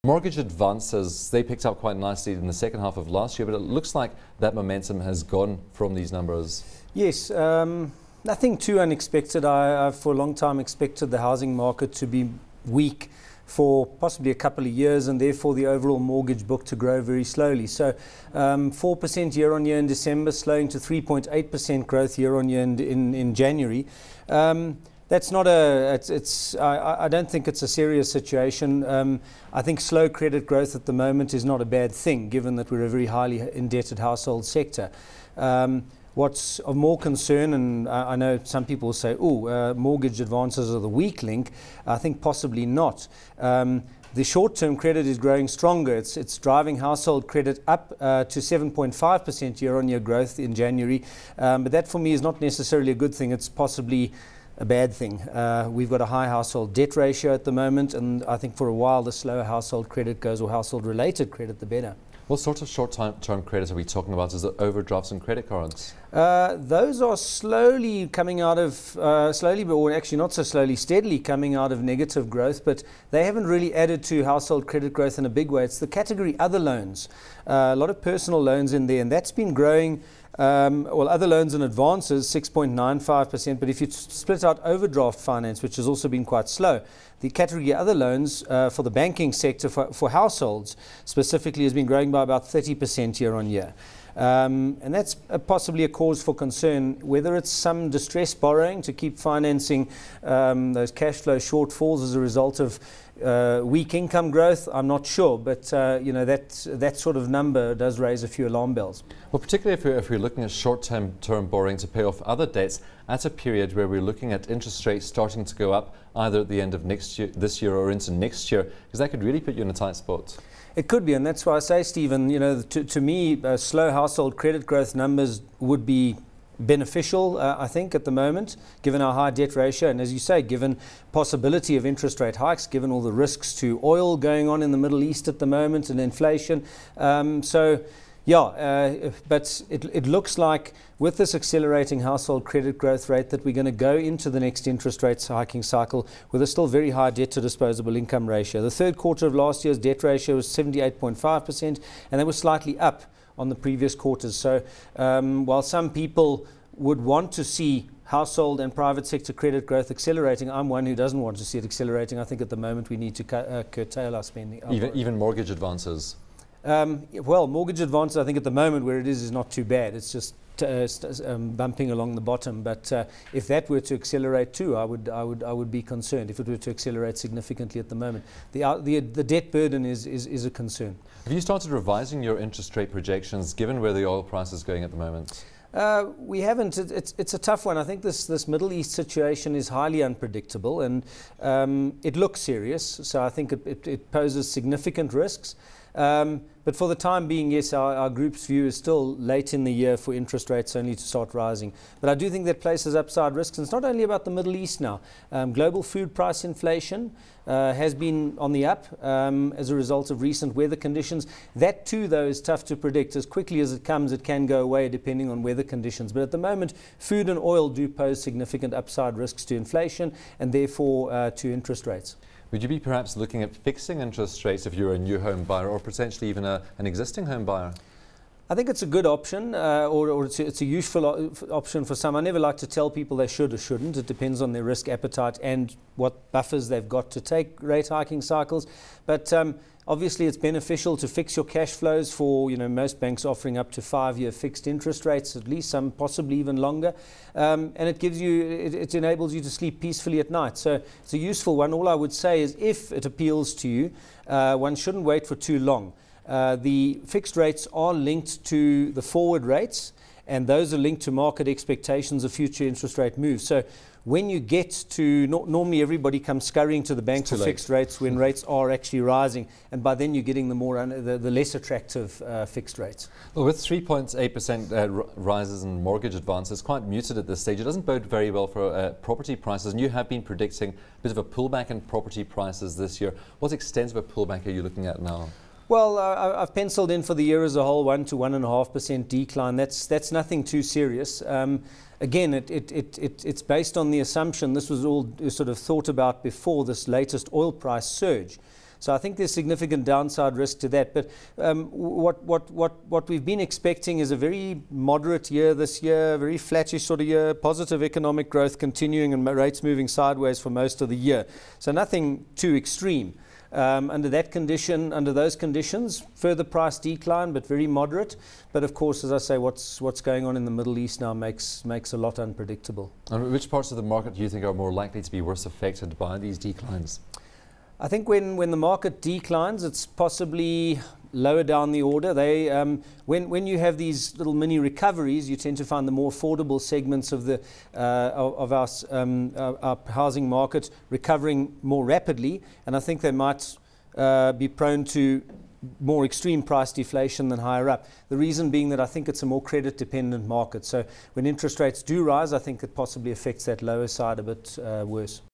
Mortgage advances, they picked up quite nicely in the second half of last year, but it looks like that momentum has gone from these numbers. Yes, nothing too unexpected. I've for a long time expected the housing market to be weak for possibly a couple of years, and therefore the overall mortgage book to grow very slowly. So 4% year on year in December, slowing to 3.8% growth year on year in January. That's not I don't think it's a serious situation. I think slow credit growth at the moment is not a bad thing, given that we're a very highly indebted household sector. What's of more concern, and I know some people say, mortgage advances are the weak link. I think possibly not. The short-term credit is growing stronger. It's driving household credit up to 7.5% year-on-year growth in January. But that for me is not necessarily a good thing. It's possibly a bad thing. We've got a high household debt ratio at the moment, and I think for a while the slower household credit goes, or household-related credit, the better. What sort of short-term credit are we talking about? Is it overdrafts and credit cards? Those are slowly coming out of, or actually not so slowly, steadily coming out of negative growth, but they haven't really added to household credit growth in a big way. It's the category other loans, a lot of personal loans in there, and that's been growing. Other loans and advances, 6.95%, but if you split out overdraft finance, which has also been quite slow, the category other loans for the banking sector for households specifically has been growing by about 30% year on year. And that's possibly a cause for concern, whether it's some distressed borrowing to keep financing those cash flow shortfalls as a result of weak income growth. I'm not sure, but that sort of number does raise a few alarm bells. Well, particularly if we're looking at short-term borrowing to pay off other debts at a period where we're looking at interest rates starting to go up either at the end of this year or into next year, because that could really put you in a tight spot. It could be, and that's why I say, Stephen, to me, slow household credit growth numbers would be beneficial, I think, at the moment, given our high debt ratio, and as you say, given possibility of interest rate hikes, given all the risks to oil going on in the Middle East at the moment and inflation. But it looks like with this accelerating household credit growth rate that we're going to go into the next interest rate hiking cycle with a still very high debt to disposable income ratio. The third quarter of last year's debt ratio was 78.5%, and that was slightly up on the previous quarters. So while some people would want to see household and private sector credit growth accelerating, I'm one who doesn't want to see it accelerating. I think at the moment we need to curtail our spending. Even mortgage advances? Mortgage advances, I think at the moment where it is not too bad. It's just bumping along the bottom. But if that were to accelerate too, I would be concerned. If it were to accelerate significantly at the moment, the debt burden is a concern. Have you started revising your interest rate projections given where the oil price is going at the moment? We haven't. It's a tough one. I think this Middle East situation is highly unpredictable, and it looks serious. So I think it poses significant risks. But for the time being, yes, our group's view is still late in the year for interest rates only to start rising. But I do think that places upside risks. And it's not only about the Middle East now. Global food price inflation has been on the up as a result of recent weather conditions. That too, though, is tough to predict. As quickly as it comes, it can go away depending on weather conditions. But at the moment, food and oil do pose significant upside risks to inflation and therefore to interest rates. Would you be perhaps looking at fixing interest rates if you're a new home buyer or potentially even an existing home buyer? I think it's a good option, or it's a useful option for some. I never like to tell people they should or shouldn't. It depends on their risk appetite and what buffers they've got to take rate hiking cycles. But obviously, it's beneficial to fix your cash flows for, most banks offering up to 5-year fixed interest rates, at least some possibly even longer. And it gives you, it enables you to sleep peacefully at night. So it's a useful one. All I would say is if it appeals to you, one shouldn't wait for too long. The fixed rates are linked to the forward rates, and those are linked to market expectations of future interest rate moves. So when you get to, normally everybody comes scurrying to the bank for fixed rates when rates are actually rising, and by then you're getting the less attractive fixed rates. Well, with 3.8% rises in mortgage advances, quite muted at this stage. It doesn't bode very well for property prices, and you have been predicting a bit of a pullback in property prices this year. What extent of a pullback are you looking at now? Well, I've penciled in for the year as a whole 1 to 1.5% decline. That's nothing too serious. Again, it's based on the assumption this was all sort of thought about before this latest oil price surge, So I think there's significant downside risk to that. But what we've been expecting is a very moderate year this year, very flattish sort of year, positive economic growth continuing and rates moving sideways for most of the year. So nothing too extreme. Under those conditions, further price decline, but very moderate. But of course, as I say, what's going on in the Middle East now makes a lot unpredictable. And which parts of the market do you think are more likely to be worse affected by these declines? I think when the market declines, it's possibly lower down the order. When you have these little mini recoveries, you tend to find the more affordable segments of our housing market recovering more rapidly, and I think they might be prone to more extreme price deflation than higher up. The reason being that I think it's a more credit dependent market. So when interest rates do rise, I think it possibly affects that lower side a bit worse.